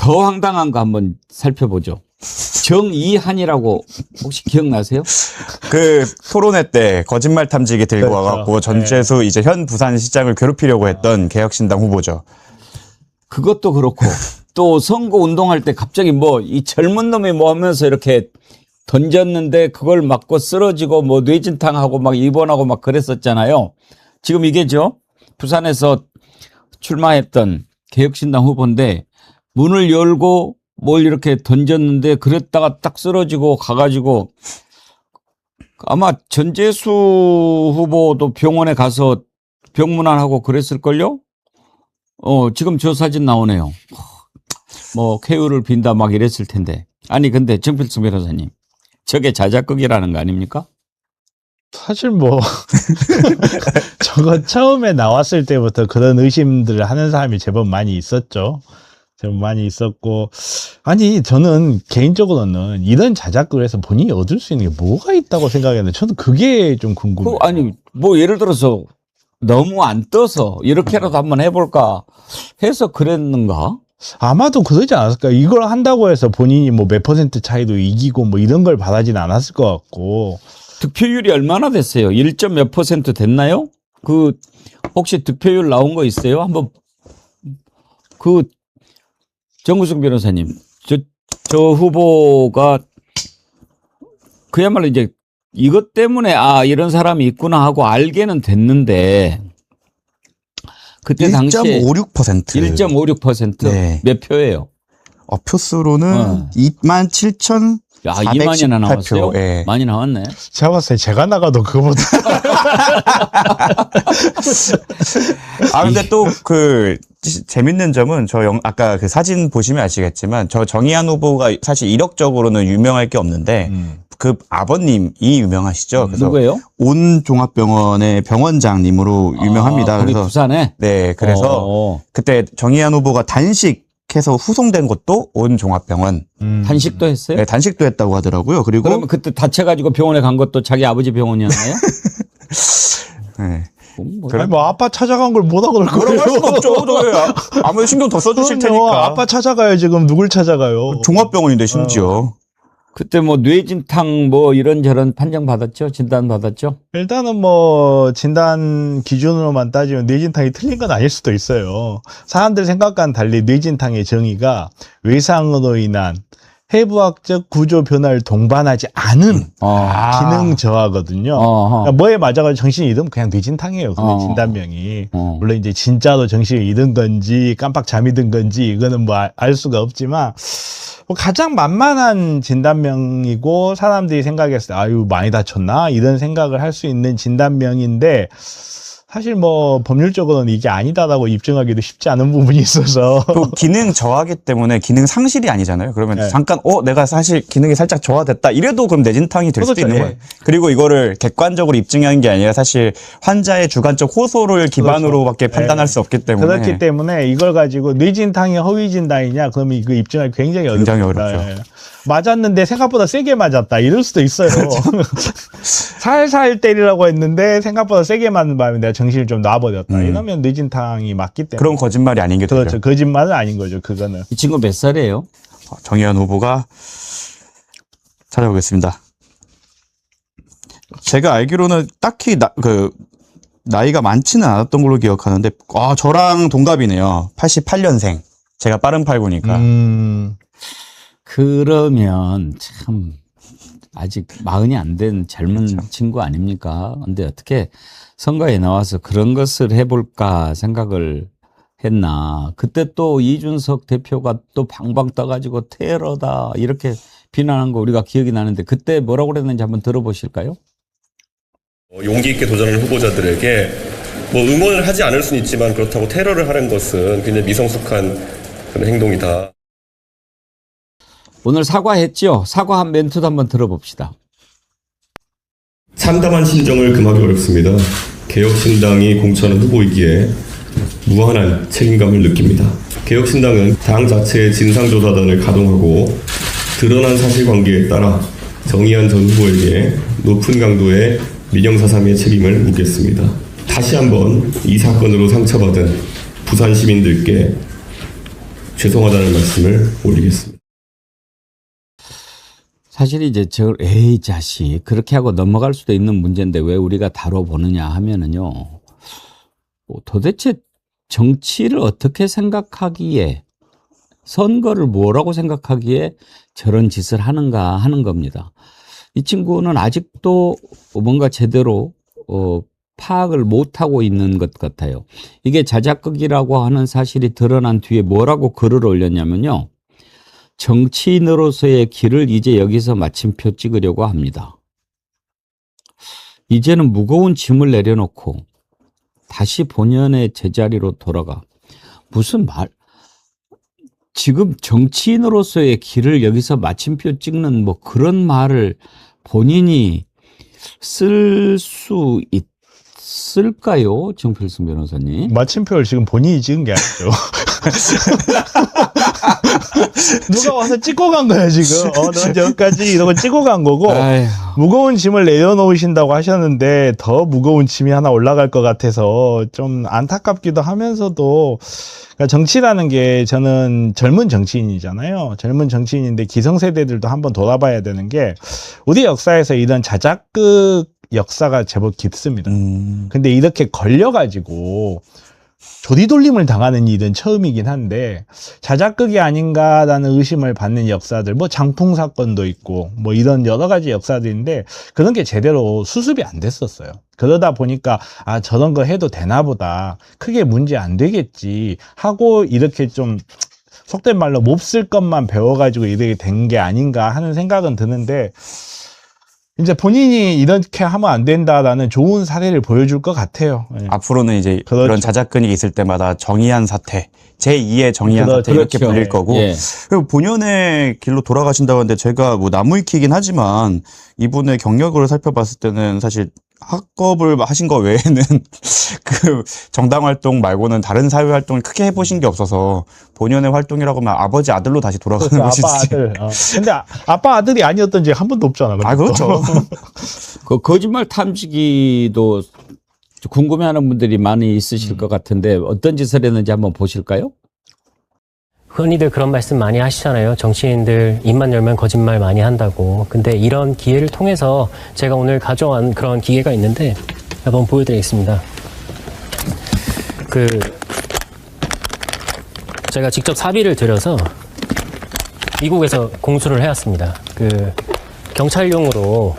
더 황당한 거 한번 살펴보죠. 정이한이라고 혹시 기억나세요? 그 토론회 때 거짓말 탐지기 들고 그렇죠. 와갖고 전재수 이제 현 부산시장을 괴롭히려고 했던 개혁신당 후보죠. 그것도 그렇고 또 선거 운동할 때 갑자기 뭐 이 젊은 놈이 뭐 하면서 이렇게 던졌는데 그걸 맞고 쓰러지고 뭐 뇌진탕하고 막 입원하고 막 그랬었잖아요. 지금 이게죠. 부산에서 출마했던 개혁신당 후보인데 문을 열고 뭘 이렇게 던졌는데 그랬다가 딱 쓰러지고 가가지고 아마 전재수 후보도 병원에 가서 병문안하고 그랬을걸요? 지금 저 사진 나오네요. 뭐 쾌유를 빈다 막 이랬을 텐데. 아니 근데 정필승 변호사님 저게 자작극이라는 거 아닙니까? 사실 뭐 저거 처음에 나왔을 때부터 그런 의심들을 하는 사람이 제법 많이 있었죠. 제법 많이 있었고 아니 저는 개인적으로는 이런 자작극을 해서 본인이 얻을 수 있는 게 뭐가 있다고 생각했는데 저는 그게 좀 궁금해요. 아니 뭐 예를 들어서 너무 안 떠서 이렇게라도 한번 해볼까 해서 그랬는가? 아마도 그러지 않았을까. 이걸 한다고 해서 본인이 뭐 몇 % 차이도 이기고 뭐 이런 걸 바라진 않았을 것 같고. 득표율이 얼마나 됐어요? 1점 몇 % 됐나요? 그 혹시 득표율 나온 거 있어요? 한번 그 정구승 변호사님 저 후보가 그야말로 이제 이것 때문에 이런 사람이 있구나 하고 알게는 됐는데 그때 당시에 1.56%. 1.56% 네. 몇 표예요? 표수로는 27,418표. 2만이나 나왔어요? 예. 많이 나왔네. 제가 봤을 때 제가 나가도 그거보다. 근데 또 그 재밌는 점은 아까 그 사진 보시면 아시겠지만 저 정의한 후보가 사실 이력적으로는 유명할 게 없는데 그 아버님이 유명하시죠. 그래서 누구예요? 온 종합병원의 병원장님으로 유명합니다. 우리 그래서 부산에? 네, 그래서 그때 정의한 후보가 단식해서 후송된 곳도 온 종합병원. 단식도 했어요? 네, 단식도 했다고 하더라고요. 그리고 그러면 그때 다쳐가지고 병원에 간 것도 자기 아버지 병원이었나요? 네. 아니 뭐 아빠 찾아간 걸 뭐라 그럴 거예요. 뭐라고 할 수가 없죠. 아무래도 신경 더 써주실 테니까. 아빠 찾아가요. 지금 누굴 찾아가요. 종합병원인데 심지어. 그때 뭐 뇌진탕 뭐 이런저런 판정 받았죠? 진단 받았죠? 일단은 뭐 진단 기준으로만 따지면 뇌진탕이 틀린 건 아닐 수도 있어요. 사람들 생각과는 달리 뇌진탕의 정의가 외상으로 인한 해부학적 구조 변화를 동반하지 않은 기능 저하거든요. 그러니까 뭐에 맞아가지고 정신이 잃으면 그냥 뇌진탕이에요. 근데 진단명이. 물론 이제 진짜로 정신을 잃은 건지 깜빡 잠이 든 건지 이거는 뭐 알 수가 없지만 뭐 가장 만만한 진단명이고 사람들이 생각했을 때 아유 많이 다쳤나 이런 생각을 할 수 있는 진단명인데 사실 뭐 법률적으로는 이게 아니다라고 입증하기도 쉽지 않은 부분이 있어서 또 기능 저하기 때문에 기능 상실이 아니잖아요. 그러면 네. 잠깐 내가 사실 기능이 살짝 저하됐다 이래도 그럼 뇌진탕이 될 수도 그렇죠. 있는 거예요. 그리고 이거를 객관적으로 입증하는 게 아니라 사실 환자의 주관적 호소를 기반으로밖에 판단할 수 없기 때문에 그렇기 때문에 이걸 가지고 뇌진탕이 허위 진단이냐 그러면 이거 입증하기 굉장히 어렵죠. 예. 맞았는데 생각보다 세게 맞았다 이럴 수도 있어요. 살살 때리라고 했는데 생각보다 세게 맞는 바람에 내가 정신을 좀 놔버렸다. 이러면 뇌진탕이 맞기 때문에 그런 거짓말이 아닌 게 되죠. 그렇죠. 거짓말은 아닌 거죠. 그거는. 이 친구 몇 살이에요? 정의한 후보가 찾아보겠습니다. 제가 알기로는 딱히 나이가 많지는 않았던 걸로 기억하는데 저랑 동갑이네요. 88년생. 제가 빠른 89니까. 그러면 참 아직 40이 안 된 젊은 친구 아닙니까? 근데 어떻게 선거에 나와서 그런 것을 해볼까 생각을 했나. 그때 또 이준석 대표가 또 방방 떠가지고 테러다 이렇게 비난한 거 우리가 기억이 나는데 그때 뭐라고 그랬는지 한번 들어보실까요? 용기 있게 도전하는 후보자들에게 뭐 응원을 하지 않을 수는 있지만 그렇다고 테러를 하는 것은 굉장히 미성숙한 그런 행동이다. 오늘 사과했죠? 사과한 멘트도 한번 들어봅시다. 참담한 심정을 금하기 어렵습니다. 개혁신당이 공천한 후보이기에 무한한 책임감을 느낍니다. 개혁신당은 당 자체의 진상조사단을 가동하고 드러난 사실관계에 따라 정의한 전 후보에게 높은 강도의 민형사상의 책임을 묻겠습니다. 다시 한번 이 사건으로 상처받은 부산 시민들께 죄송하다는 말씀을 올리겠습니다. 사실 이제 에이 자식 그렇게 하고 넘어갈 수도 있는 문제인데 왜 우리가 다뤄보느냐 하면은요. 도대체 정치를 어떻게 생각하기에 선거를 뭐라고 생각하기에 저런 짓을 하는가 하는 겁니다. 이 친구는 아직도 뭔가 제대로 파악을 못하고 있는 것 같아요. 이게 자작극이라고 하는 사실이 드러난 뒤에 뭐라고 글을 올렸냐면요. 정치인으로서의 길을 이제 여기서 마침표 찍으려고 합니다. 이제는 무거운 짐을 내려놓고 다시 본연의 제자리로 돌아가. 무슨 말? 지금 정치인으로서의 길을 여기서 마침표 찍는 뭐 그런 말을 본인이 쓸 수 있을까요? 정필승 변호사님. 마침표를 지금 본인이 찍은 게 아니죠. 누가 와서 찍고 간 거야 지금. 넌 저기까지 이러고 찍고 간 거고. 아휴. 무거운 짐을 내려놓으신다고 하셨는데 더 무거운 짐이 하나 올라갈 것 같아서 좀 안타깝기도 하면서도, 그러니까 정치라는 게 저는 젊은 정치인이잖아요. 젊은 정치인인데 기성세대들도 한번 돌아봐야 되는 게 우리 역사에서 이런 자작극 역사가 제법 깊습니다. 근데 이렇게 걸려가지고 조리돌림을 당하는 일은 처음이긴 한데 자작극이 아닌가라는 의심을 받는 역사들, 뭐 장풍 사건도 있고 뭐 이런 여러 가지 역사들인데 그런 게 제대로 수습이 안 됐었어요. 그러다 보니까 아 저런 거 해도 되나 보다, 크게 문제 안 되겠지 하고 이렇게 좀 속된 말로 몹쓸 것만 배워가지고 이렇게 된 게 아닌가 하는 생각은 드는데, 이제 본인이 이렇게 하면 안 된다라는 좋은 사례를 보여줄 것 같아요. 예. 앞으로는 이제 그렇죠. 그런 자작극이 있을 때마다 정의한 사태, 제2의 정의한 사태 이렇게 그렇죠. 불릴 거고, 예. 그리고 본연의 길로 돌아가신다고 하는데 제가 뭐 나무위키이긴 하지만 이분의 경력을 살펴봤을 때는 사실 학업을 하신 거 외에는 그 정당 활동 말고는 다른 사회 활동을 크게 해보신 게 없어서 본연의 활동이라고 하면 아버지 아들로 다시 돌아가는 것이지. 아빠 아들. 근데 아빠 아들이 아니었던 지 한 번도 없잖아. 아, 그렇죠. 그 거짓말 탐지기도 궁금해하는 분들이 많이 있으실 것 같은데 어떤 짓을 했는지 한번 보실까요? 흔히들 그런 말씀 많이 하시잖아요. 정치인들 입만 열면 거짓말 많이 한다고. 근데 이런 기회를 통해서 제가 오늘 가져온 그런 기회가 있는데 한번 보여드리겠습니다. 제가 직접 사비를 들여서 미국에서 공수를 해왔습니다. 경찰용으로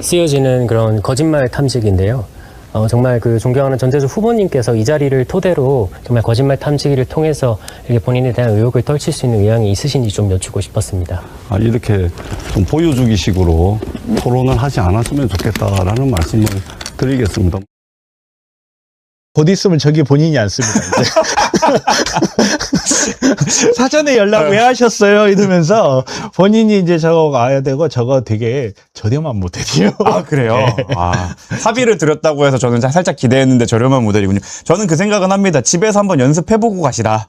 쓰여지는 그런 거짓말 탐지기인데요. 정말 존경하는 전재수 후보님께서 이 자리를 토대로 정말 거짓말 탐지기를 통해서 이렇게 본인에 대한 의혹을 떨칠 수 있는 의향이 있으신지 좀 여쭙고 싶었습니다. 이렇게 좀 보여주기식으로 토론을 하지 않았으면 좋겠다라는 말씀을 드리겠습니다. 곧 있으면 저기 본인이 안 씁니다. 이제. 사전에 연락 왜 하셨어요? 이러면서 본인이 이제 저거 가야 되고 저거 되게 저렴한 모델이요. 아, 그래요? 아, 사비를 드렸다고 해서 저는 살짝 기대했는데 저렴한 모델이군요. 저는 그 생각은 합니다. 집에서 한번 연습해보고 가시라.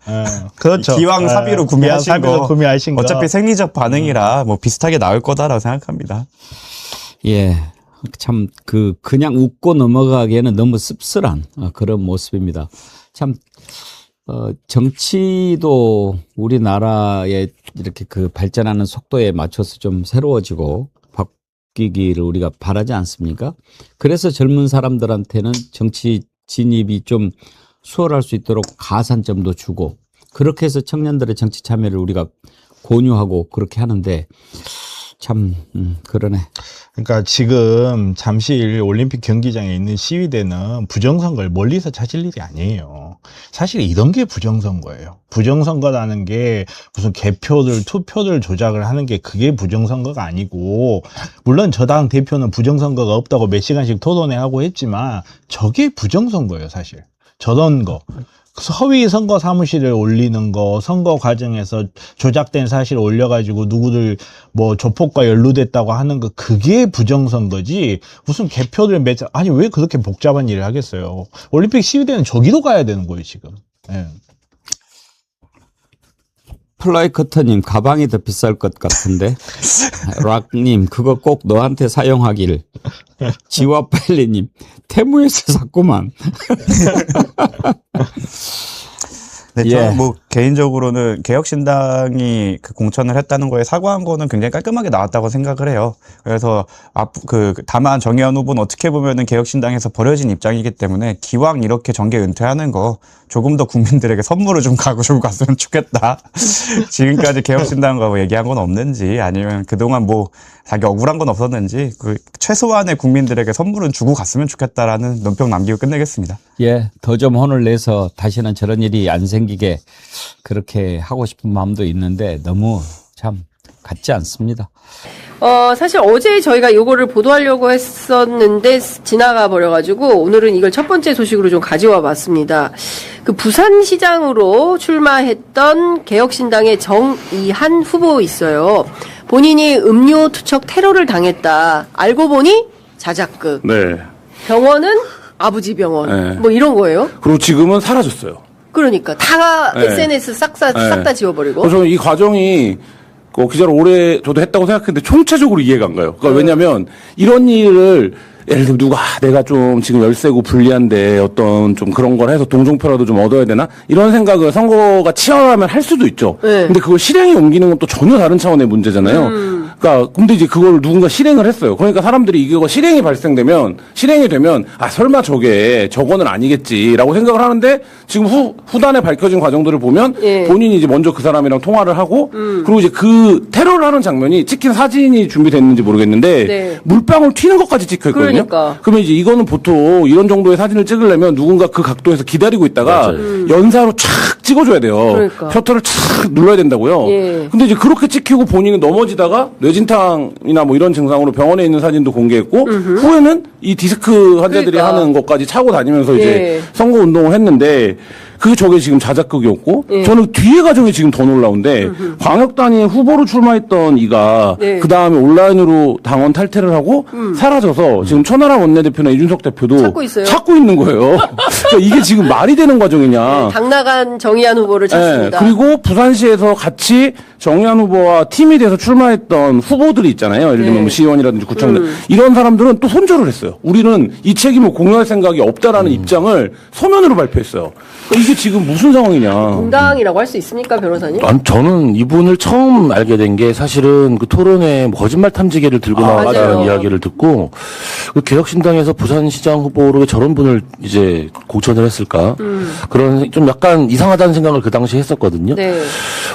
그렇죠. 기왕 사비로 구매하신 사비로 거. 구매하신 거. 어차피 생리적 반응이라 뭐 비슷하게 나올 거다라고 생각합니다. 예. 참, 그냥 웃고 넘어가기에는 너무 씁쓸한 그런 모습입니다. 참, 정치도 우리나라의 이렇게 발전하는 속도에 맞춰서 좀 새로워지고 바뀌기를 우리가 바라지 않습니까? 그래서 젊은 사람들한테는 정치 진입이 좀 수월할 수 있도록 가산점도 주고 그렇게 해서 청년들의 정치 참여를 우리가 권유하고 그렇게 하는데 참, 그러네. 그러니까 지금 잠실 올림픽 경기장에 있는 시위대는 부정선거를 멀리서 찾을 일이 아니에요. 사실 이런 게 부정선거예요. 부정선거라는 게 무슨 개표들, 투표들 조작을 하는 게 그게 부정선거가 아니고, 물론 저당 대표는 부정선거가 없다고 몇 시간씩 토론회 하고 했지만 저게 부정선거예요, 사실. 저런 거. 허위 선거 사무실을 올리는 거, 선거 과정에서 조작된 사실 올려가지고 누구들 뭐 조폭과 연루됐다고 하는 거, 그게 부정선거지. 무슨 개표를 아니 왜 그렇게 복잡한 일을 하겠어요. 올림픽 시위대는 저기도 가야 되는 거예요 지금. 예. 플라이커터님 가방이 더 비쌀 것 같은데 락님 그거 꼭 너한테 사용하길. 지와빨리님 테무에서 샀구만. 네, 예. 저는 뭐 개인적으로는 개혁신당이 그 공천을 했다는 거에 사과한 거는 굉장히 깔끔하게 나왔다고 생각을 해요. 그래서 다만 정의연 후보는 어떻게 보면은 개혁신당에서 버려진 입장이기 때문에 기왕 이렇게 정계 은퇴하는 거 조금 더 국민들에게 선물을 좀 주고 갔으면 좋겠다. 지금까지 개혁신당과 뭐 얘기한 건 없는지 아니면 그동안 뭐 자기 억울한 건 없었는지 그 최소한의 국민들에게 선물은 주고 갔으면 좋겠다라는 논평 남기고 끝내겠습니다. 예, 더 좀 혼을 내서 다시는 저런 일이 안 생기게 그렇게 하고 싶은 마음도 있는데 너무 참 같지 않습니다. 사실 어제 저희가 요거를 보도하려고 했었는데 지나가 버려가지고 오늘은 이걸 첫 번째 소식으로 좀 가져와 봤습니다. 그 부산시장으로 출마했던 개혁신당의 정의한 후보 있어요. 본인이 음료 투척 테러를 당했다. 알고 보니 자작극. 네. 병원은 아버지 병원. 네. 뭐 이런 거예요. 그리고 지금은 사라졌어요. 그러니까 다 네. SNS 싹 다 지워버리고. 그래서 이 과정이 기자를 오래 저도 했다고 생각했는데 총체적으로 이해가 안 가요. 그러니까 왜냐면 이런 일을 예를 들면 누가 내가 좀 지금 열세고 불리한데 어떤 좀 그런 걸 해서 동정표라도 좀 얻어야 되나 이런 생각을 선거가 치열하면 할 수도 있죠. 네. 근데 그걸 실행에 옮기는 건 또 전혀 다른 차원의 문제잖아요. 그러니까 근데 이제 그걸 누군가 실행을 했어요. 그러니까 사람들이 이거 실행이 되면 아 설마 저거는 아니겠지라고 생각을 하는데 지금 후단에 밝혀진 과정들을 보면 예. 본인이 이제 먼저 그 사람이랑 통화를 하고 그리고 이제 그 테러를 하는 장면이 찍힌 사진이 준비됐는지 모르겠는데 네. 물방울 튀는 것까지 찍혀 있거든요. 그러니까. 그러면 이제 이거는 보통 이런 정도의 사진을 찍으려면 누군가 그 각도에서 기다리고 있다가 연사로 촥 찍어줘야 돼요. 그러니까. 셔터를 촥 눌러야 된다고요. 예. 근데 이제 그렇게 찍히고 본인은 넘어지다가 뇌진탕이나 뭐 이런 증상으로 병원에 있는 사진도 공개했고 후에는 이 디스크 환자들이 그러니까. 하는 것까지 차고 다니면서 예. 이제 선거 운동을 했는데 저게 지금 자작극이었고 예. 저는 뒤에 과정이 지금 더 놀라운데 광역단위에 후보로 출마했던 이가 네. 그 다음에 온라인으로 당원 탈퇴를 하고 사라져서 지금 천하람 원내대표나 이준석 대표도 찾고 있어요? 찾고 있는 거예요. 그러니까 이게 지금 말이 되는 과정이냐. 당 나간 정의한 후보를 찾습니다. 그리고 부산시에서 같이 정의한 후보와 팀이 돼서 출마했던 후보들이 있잖아요. 예를 들면 네. 뭐 시의원이라든지 구청장 이런 사람들은 또 손절을 했어요. 우리는 이 책임을 공유할 생각이 없다라는 입장을 서면으로 발표했어요. 그러니까 이게 지금 무슨 상황이냐. 공당이라고 할 수 있습니까, 변호사님? 아니, 저는 이분을 처음 알게 된 게 사실은 그 토론에 거짓말 탐지기를 들고 나왔다는 맞아요. 이야기를 듣고 그 개혁신당에서 부산시장 후보로 왜 저런 분을 이제 공천을 했을까 그런 좀 약간 이상하다는 생각을 그 당시에 했었거든요. 네.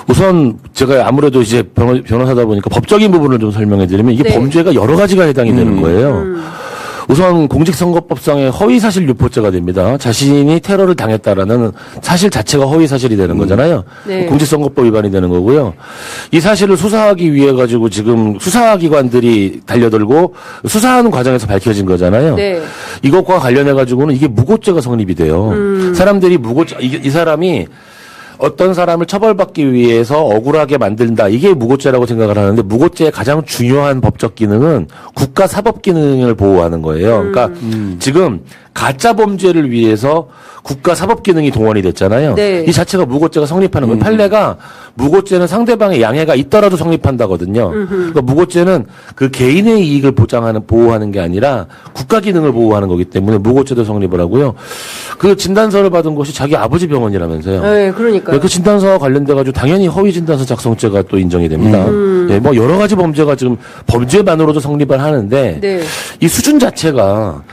우선 제가 아무래도 이제 변호사다 보니까 법적인 부분을 좀 설명해 드리면 이게 네. 범죄가 여러 가지가 해당이 되는 거예요. 우선 공직선거법상의 허위사실 유포죄가 됩니다. 자신이 테러를 당했다라는 사실 자체가 허위사실이 되는 거잖아요. 네. 공직선거법 위반이 되는 거고요. 이 사실을 수사하기 위해 가지고 지금 수사기관들이 달려들고 수사하는 과정에서 밝혀진 거잖아요. 네. 이것과 관련해 가지고는 이게 무고죄가 성립이 돼요. 사람들이 무고죄 이 사람이 어떤 사람을 처벌받기 위해서 억울하게 만든다. 이게 무고죄라고 생각을 하는데 무고죄의 가장 중요한 법적 기능은 국가 사법 기능을 보호하는 거예요. 그러니까 지금 가짜 범죄를 위해서 국가 사법 기능이 동원이 됐잖아요. 네. 이 자체가 무고죄가 성립하는 거예요. 판례가 무고죄는 상대방의 양해가 있더라도 성립한다거든요. 그러니까 무고죄는 그 개인의 이익을 보호하는 게 아니라 국가 기능을 보호하는 거기 때문에 무고죄도 성립을 하고요. 그 진단서를 받은 곳이 자기 아버지 병원이라면서요. 네, 그러니까요. 그 진단서와 관련돼 가지고 당연히 허위 진단서 작성죄가 또 인정이 됩니다. 네, 뭐 여러 가지 범죄가 지금 범죄만으로도 성립을 하는데 네. 이 수준 자체가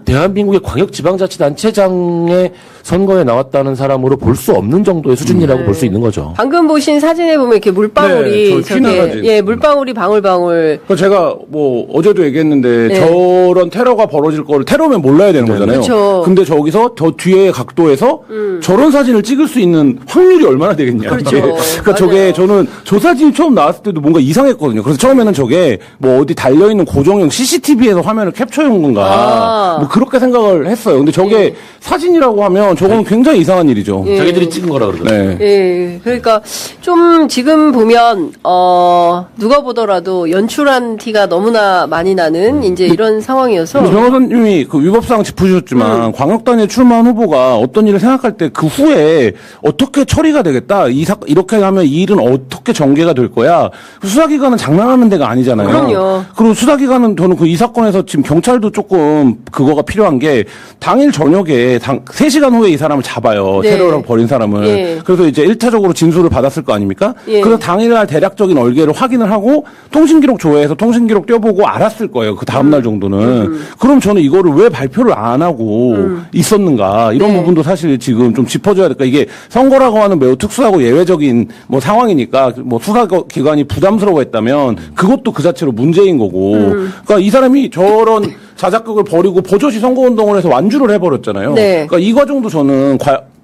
대한민국의 광역지방자치단체장의 선거에 나왔다는 사람으로 볼 수 없는 정도의 수준이라고 볼 수 있는 거죠. 방금 보신 사진에 보면 이렇게 물방울이 네, 저 튀는 사진. 예, 물방울이 방울방울. 그러니까 제가 뭐 어제도 얘기했는데 네. 저런 테러가 벌어질 거를 테러면 몰라야 되는 거잖아요. 그렇죠. 근데 저기서 저 뒤에 각도에서 저런 사진을 찍을 수 있는 확률이 얼마나 되겠냐. 그렇죠. 이게. 그러니까 맞아요. 저게 저는 저 사진이 처음 나왔을 때도 뭔가 이상했거든요. 그래서 처음에는 저게 뭐 어디 달려있는 고정형 CCTV에서 화면을 캡처해온 건가. 아. 뭐 그렇게 생각을 했어요. 근데 저게 사진이라고 하면 저거는 굉장히 이상한 일이죠. 예. 자기들이 찍은 거라 그러거든요. 네. 예, 그러니까 좀 지금 보면 누가 보더라도 연출한 티가 너무나 많이 나는 이제 이런 상황이어서 변호사님이 그 위법사항 짚으셨지만 광역단위에 출마한 후보가 어떤 일을 생각할 때 그 후에 어떻게 처리가 되겠다. 이렇게 하면 이 일은 어떻게 전개가 될 거야. 수사기관은 장난하는 데가 아니잖아요. 그럼요. 그리고 수사기관은 저는 그 이 사건에서 지금 경찰도 조금 그거가 필요한 게 당일 저녁에 3시간 후에 후에 이 사람을 잡아요. 네. 테러를 벌인 사람을. 예. 그래서 이제 1차적으로 진술을 받았을 거 아닙니까? 예. 그래서 당일날 대략적인 얼개를 확인을 하고 통신기록 조회해서 통신기록 떼어보고 알았을 거예요. 그 다음날 정도는. 그럼 저는 이거를 왜 발표를 안 하고 있었는가. 이런 네. 부분도 사실 지금 좀 짚어줘야 될까. 이게 선거라고 하는 매우 특수하고 예외적인 뭐 상황이니까 뭐 수사기관이 부담스러워했다면 그것도 그 자체로 문제인 거고. 그러니까 이 사람이 저런 자작극을 벌이고 버젓이 선거운동을 해서 완주를 해버렸잖아요. 네. 그러니까 이 과정도 저는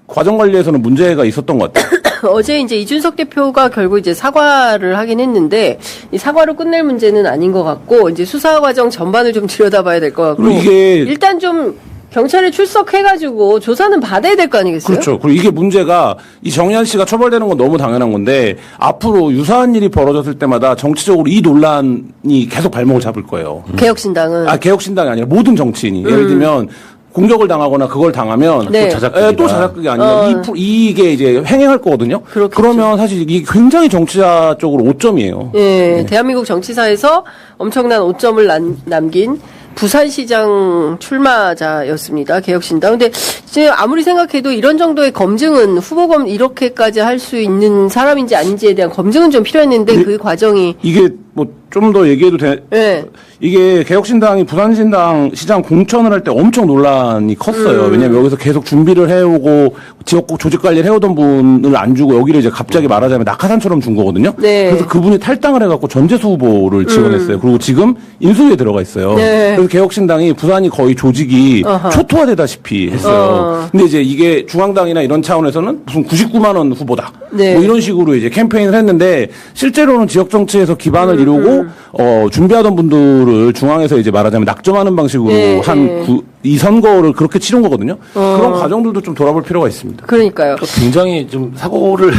과정 관리에서는 문제가 있었던 것 같아요. 어제 이제 이준석 대표가 결국 이제 사과를 하긴 했는데 이 사과로 끝낼 문제는 아닌 것 같고 이제 수사 과정 전반을 좀 들여다봐야 될 것 같고 그리고 이게 일단 좀 경찰에 출석해가지고 조사는 받아야 될 거 아니겠어요? 그렇죠. 그리고 이게 문제가 이 정의한 씨가 처벌되는 건 너무 당연한 건데 앞으로 유사한 일이 벌어졌을 때마다 정치적으로 이 논란이 계속 발목을 잡을 거예요. 개혁신당은 개혁신당이 아니라 모든 정치인이 예를 들면 공격을 당하거나 그걸 당하면 네. 또 자작극이 아니라 이게 이제 횡행할 거거든요. 그렇겠죠. 그러면 사실 이게 굉장히 정치자 쪽으로 오점이에요. 예, 대한민국 정치사에서 엄청난 오점을 남긴 부산시장 출마자였습니다. 개혁신당. 근데 이제 아무리 생각해도 이런 정도의 검증은 후보검 이렇게까지 할 수 있는 사람인지 아닌지에 대한 검증은 좀 필요했는데 그 과정이 이게 뭐 좀 더 얘기해도 돼. 예. 이게 개혁신당이 부산신당 시장 공천을 할 때 엄청 논란이 컸어요. 왜냐면 여기서 계속 준비를 해오고 지역국 조직 관리를 해오던 분을 안 주고 여기를 이제 갑자기 말하자면 낙하산처럼 준 거거든요. 네. 그래서 그분이 탈당을 해갖고 전재수 후보를 지원했어요. 그리고 지금 인수위에 들어가 있어요. 네. 그래서 개혁신당이 부산이 거의 조직이 초토화되다시피 했어요. 근데 이제 이게 중앙당이나 이런 차원에서는 무슨 99만 원 후보다. 네. 뭐 이런 식으로 이제 캠페인을 했는데 실제로는 지역 정치에서 기반을 이루고 준비하던 분들을 중앙에서 이제 말하자면 낙점하는 방식으로 네, 이 선거를 그렇게 치른 거거든요. 그런 과정들도 좀 돌아볼 필요가 있습니다. 그러니까요. 굉장히 좀 사고를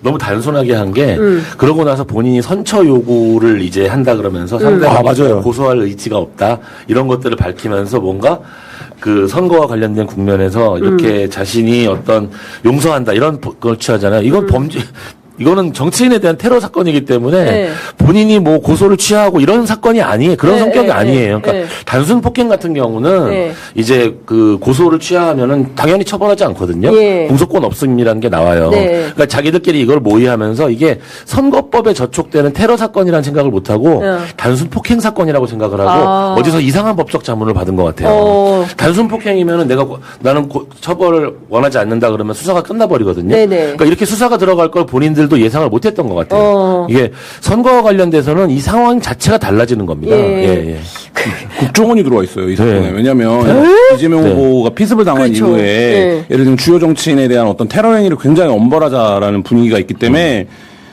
너무 단순하게 한 게 그러고 나서 본인이 선처 요구를 이제 한다 그러면서 상대방이 맞아요. 고소할 의지가 없다 이런 것들을 밝히면서 뭔가 그 선거와 관련된 국면에서 이렇게 자신이 어떤 용서한다 이런 걸 취하잖아요. 이건 범죄. 이거는 정치인에 대한 테러 사건이기 때문에 네. 본인이 뭐 고소를 취하고 이런 사건이 아니에요. 그런 네, 성격이 네, 아니에요. 그러니까 네. 단순 폭행 같은 경우는 네. 이제 그 고소를 취하면은 당연히 처벌하지 않거든요. 예. 공소권 없음이라는 게 나와요. 네. 그러니까 자기들끼리 이걸 모의하면서 이게 선거법에 저촉되는 테러 사건이라는 생각을 못 하고 단순 폭행 사건이라고 생각을 하고 어디서 이상한 법적 자문을 받은 것 같아요. 단순 폭행이면은 나는 처벌을 원하지 않는다 그러면 수사가 끝나버리거든요. 네네. 그러니까 이렇게 수사가 들어갈 걸 본인들도 예상을 못했던 것 같아요. 이게 선거와 관련돼서는 이 상황 자체가 달라지는 겁니다. 예. 국정원이 들어와 있어요, 이 사건에. 네. 왜냐면 이재명 네. 후보가 피습을 당한 그렇죠. 이후에 네. 예를 들면 주요 정치인에 대한 어떤 테러 행위를 굉장히 엄벌하자라는 분위기가 있기 때문에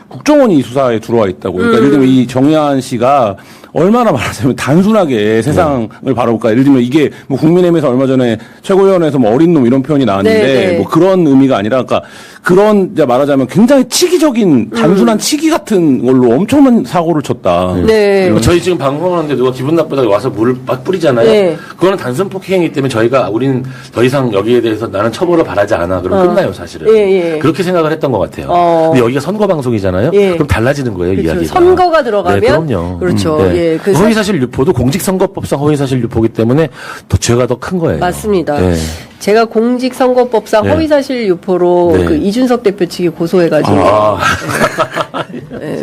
국정원이 이 수사에 들어와 있다고. 그러니까 예를 들면 이 정의한 씨가 얼마나 말하자면 단순하게 세상을 바라볼까. 예를 들면 이게 뭐 국민의힘에서 얼마 전에 최고위원회에서 뭐 어린 놈 이런 표현이 나왔는데 네. 뭐 그런 의미가 아니라 그러니까 그런 이제 말하자면 굉장히 치기적인 단순한 치기 같은 걸로 엄청난 사고를 쳤다. 네. 저희 지금 방송하는데 누가 기분 나쁘다고 와서 물을 막 뿌리잖아요. 네. 그거는 단순 폭행이기 때문에 우린 더 이상 여기에 대해서 나는 처벌을 바라지 않아. 그럼 끝나요, 사실은. 예. 그렇게 생각을 했던 것 같아요. 근데 여기가 선거 방송이잖아요. 예. 그럼 달라지는 거예요, 그렇죠. 이야기가. 선거가 들어가면 네, 그럼요. 그렇죠. 네. 예. 그 허위사실 유포도 공직선거법상 허위사실 유포기 때문에 더 죄가 더 큰 거예요. 맞습니다. 네. 제가 공직선거법상 네. 허위사실 유포로 네. 그 이준석 대표 측이 고소해가지고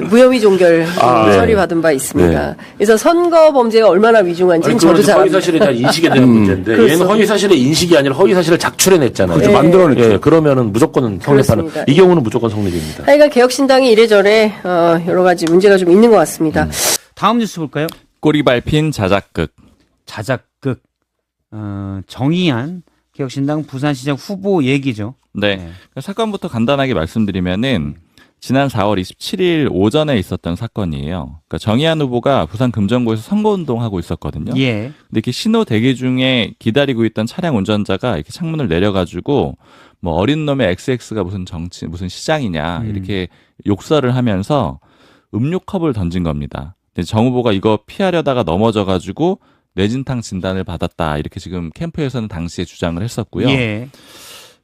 무혐의 종결 처리받은 바 있습니다. 네. 그래서 선거 범죄가 얼마나 위중한지는 저도 잘 압니다. 허위사실에 대한 인식에 대한 문제인데 그렇죠. 얘는 허위사실의 인식이 아니라 허위사실을 작출해냈잖아요. 그렇죠. 만들어냈죠. 예, 그러면은 무조건 성립하는 그렇습니다. 이 경우는 무조건 성립입니다. 하여간 개혁신당이 이래저래 여러 가지 문제가 좀 있는 것 같습니다. 다음 뉴스 볼까요? 꼬리 밟힌 자작극. 자작극. 정의한 개혁신당 부산시장 후보 얘기죠. 네. 사건부터 간단하게 말씀드리면은 지난 4월 27일 오전에 있었던 사건이에요. 그러니까 정의한 후보가 부산 금정구에서 선거운동하고 있었거든요. 예. 근데 이렇게 신호 대기 중에 기다리고 있던 차량 운전자가 이렇게 창문을 내려가지고 뭐 어린 놈의 XX가 무슨 무슨 시장이냐 이렇게 욕설을 하면서 음료컵을 던진 겁니다. 근데 정 후보가 이거 피하려다가 넘어져가지고 뇌진탕 진단을 받았다 이렇게 지금 캠프에서는 당시에 주장을 했었고요. 예.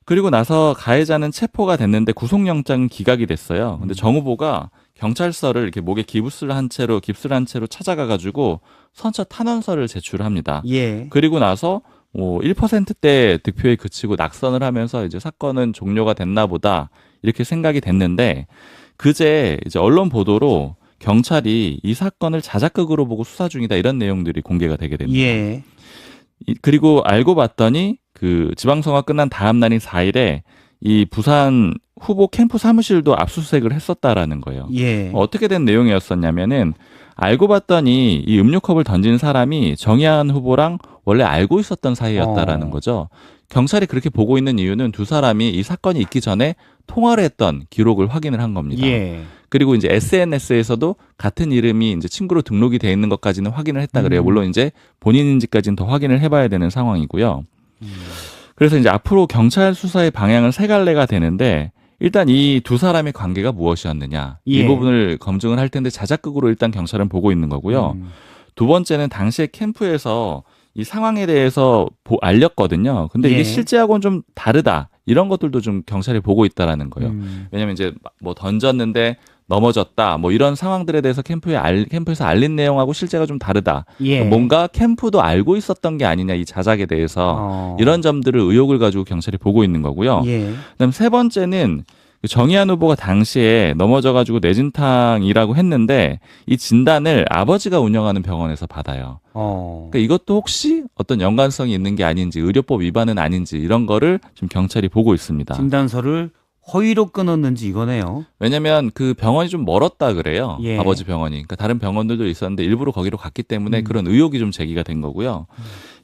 그리고 나서 가해자는 체포가 됐는데 구속영장은 기각이 됐어요. 근데 정 후보가 경찰서를 이렇게 목에 깁스를 한 채로 찾아가가지고 선처 탄원서를 제출합니다. 예. 그리고 나서 1%대 득표에 그치고 낙선을 하면서 이제 사건은 종료가 됐나 보다 이렇게 생각이 됐는데 그제 이제 언론 보도로 경찰이 이 사건을 자작극으로 보고 수사 중이다 이런 내용들이 공개가 되게 됩니다. 예. 그리고 알고 봤더니 그 지방선거가 끝난 다음 날인 4일에 이 부산 후보 캠프 사무실도 압수수색을 했었다라는 거예요. 예. 어떻게 된 내용이었었냐면은 알고 봤더니 이 음료컵을 던진 사람이 정의한 후보랑 원래 알고 있었던 사이였다라는 거죠. 경찰이 그렇게 보고 있는 이유는 두 사람이 이 사건이 있기 전에 통화를 했던 기록을 확인을 한 겁니다. 예. 그리고 이제 SNS에서도 같은 이름이 이제 친구로 등록이 돼 있는 것까지는 확인을 했다 그래요. 물론 이제 본인인지까지는 더 확인을 해봐야 되는 상황이고요. 그래서 이제 앞으로 경찰 수사의 방향은 세 갈래가 되는데 일단 이 두 사람의 관계가 무엇이었느냐 이 예. 부분을 검증을 할 텐데 자작극으로 일단 경찰은 보고 있는 거고요. 두 번째는 당시에 캠프에서 이 상황에 대해서 알렸거든요. 근데 이게 예. 실제하고는 좀 다르다. 이런 것들도 좀 경찰이 보고 있다라는 거예요. 왜냐면 이제 뭐 던졌는데 넘어졌다. 뭐 이런 상황들에 대해서 캠프에서 알린 내용하고 실제가 좀 다르다. 예. 뭔가 캠프도 알고 있었던 게 아니냐 이 자작에 대해서 이런 점들을 의혹을 가지고 경찰이 보고 있는 거고요. 예. 그다음 세 번째는 정의한 후보가 당시에 넘어져가지고 뇌진탕이라고 했는데 이 진단을 아버지가 운영하는 병원에서 받아요. 그러니까 이것도 혹시 어떤 연관성이 있는 게 아닌지 의료법 위반은 아닌지 이런 거를 좀 경찰이 보고 있습니다. 진단서를 허위로 끊었는지 이거네요. 왜냐면 그 병원이 좀 멀었다 그래요. 예. 아버지 병원이. 그러니까 다른 병원들도 있었는데 일부러 거기로 갔기 때문에 그런 의혹이 좀 제기가 된 거고요.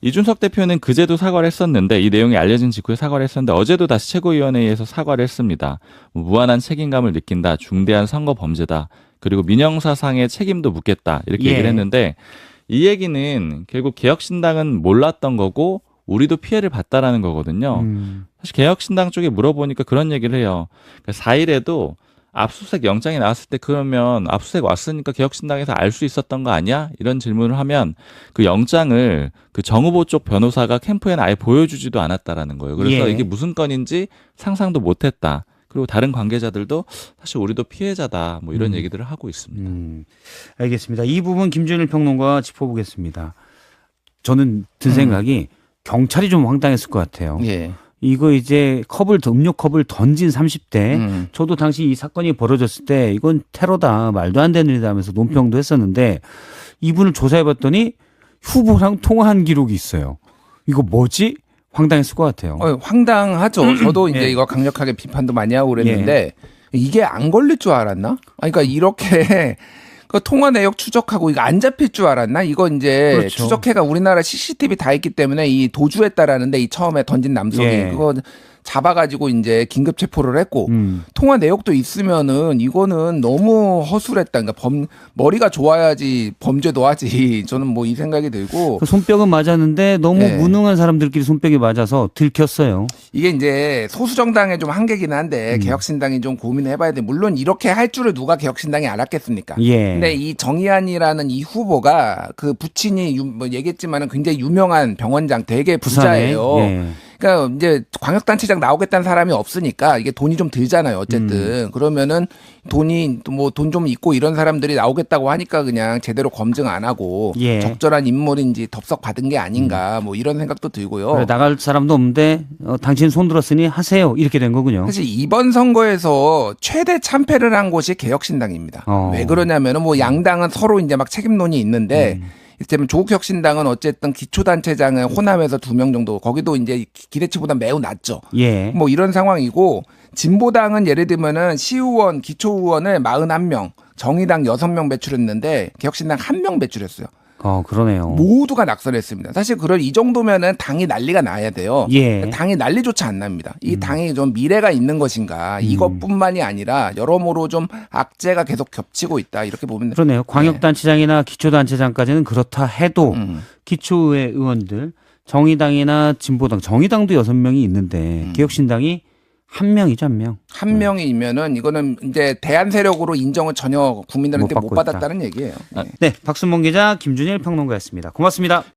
이준석 대표는 그제도 사과를 했었는데 이 내용이 알려진 직후에 사과를 했었는데 어제도 다시 최고위원회에서 사과를 했습니다. 무한한 책임감을 느낀다. 중대한 선거 범죄다. 그리고 민영사상의 책임도 묻겠다. 이렇게 예. 얘기를 했는데 이 얘기는 결국 개혁신당은 몰랐던 거고 우리도 피해를 봤다라는 거거든요. 사실 개혁신당 쪽에 물어보니까 그런 얘기를 해요. 그러니까 4일에도 압수수색 영장이 나왔을 때 그러면 압수수색 왔으니까 개혁신당에서 알 수 있었던 거 아니야? 이런 질문을 하면 그 영장을 그 정 후보 쪽 변호사가 캠프에는 아예 보여주지도 않았다라는 거예요. 그래서 예. 이게 무슨 건인지 상상도 못했다. 그리고 다른 관계자들도 사실 우리도 피해자다. 뭐 이런 얘기들을 하고 있습니다. 알겠습니다. 이 부분 김준일 평론가 짚어보겠습니다. 저는 든 생각이 경찰이 좀 황당했을 것 같아요. 예. 이거 이제 음료컵을 던진 30대. 저도 당시 이 사건이 벌어졌을 때 이건 테러다, 말도 안 되는 일이다 하면서 논평도 했었는데 이분을 조사해봤더니 후보랑 통화한 기록이 있어요. 이거 뭐지? 황당했을 것 같아요. 황당하죠. 저도 이제 예. 이거 강력하게 비판도 많이 하고 그랬는데 이게 안 걸릴 줄 알았나? 아니, 그러니까 이렇게 그 통화 내역 추적하고 이거 안 잡힐 줄 알았나? 이거 이제 그렇죠. 추적해가 우리나라 CCTV 다 있기 때문에 이 도주했다라는데 이 처음에 던진 남성이 예. 그거 잡아가지고 이제 긴급 체포를 했고 통화 내역도 있으면은 이거는 너무 허술했다. 그러니까 머리가 좋아야지 범죄도 하지. 저는 뭐 이 생각이 들고 그 손뼉은 맞았는데 너무 예. 무능한 사람들끼리 손뼉이 맞아서 들켰어요. 이게 이제 소수정당의 좀 한계긴 한데 개혁신당이 좀 고민을 해봐야 돼. 물론 이렇게 할 줄을 누가 개혁신당이 알았겠습니까? 예. 근데 이 정의안이라는 이 후보가 그 부친이 뭐 얘기했지만은 굉장히 유명한 병원장 되게 부산에. 부자예요. 예. 그러니까 이제 광역단체장 나오겠다는 사람이 없으니까 이게 돈이 좀 들잖아요. 어쨌든 그러면은 돈이 뭐 돈 좀 있고 이런 사람들이 나오겠다고 하니까 그냥 제대로 검증 안 하고 예. 적절한 인물인지 덥석 받은 게 아닌가 뭐 이런 생각도 들고요. 그래, 나갈 사람도 없는데 당신 손 들었으니 하세요. 이렇게 된 거군요. 사실 이번 선거에서 최대 참패를 한 곳이 개혁신당입니다. 왜 그러냐면은 뭐 양당은 서로 이제 막 책임론이 있는데 이를테면 조국혁신당은 어쨌든 기초단체장을 호남에서 2명 정도 거기도 이제 기대치보다 매우 낮죠. 예. 뭐 이런 상황이고 진보당은 예를 들면은 시의원, 기초의원을 41명, 정의당 6명 배출했는데 개혁신당 1명 배출했어요. 그러네요. 모두가 낙선했습니다. 사실 이 정도면은 당이 난리가 나야 돼요. 예. 당이 난리조차 안 납니다. 이 당이 좀 미래가 있는 것인가 이것뿐만이 아니라 여러모로 좀 악재가 계속 겹치고 있다 이렇게 보면 그러네요. 광역단체장이나 기초단체장까지는 그렇다 해도 기초의회 의원들 정의당이나 진보당, 정의당도 6명이 있는데 개혁신당이 1명이죠, 1명. 한 명이면은 이거는 이제 대안 세력으로 인정을 전혀 국민들한테 못 받고 받았다는 얘기예요. 네, 박순봉 기자, 김준일 평론가였습니다. 고맙습니다.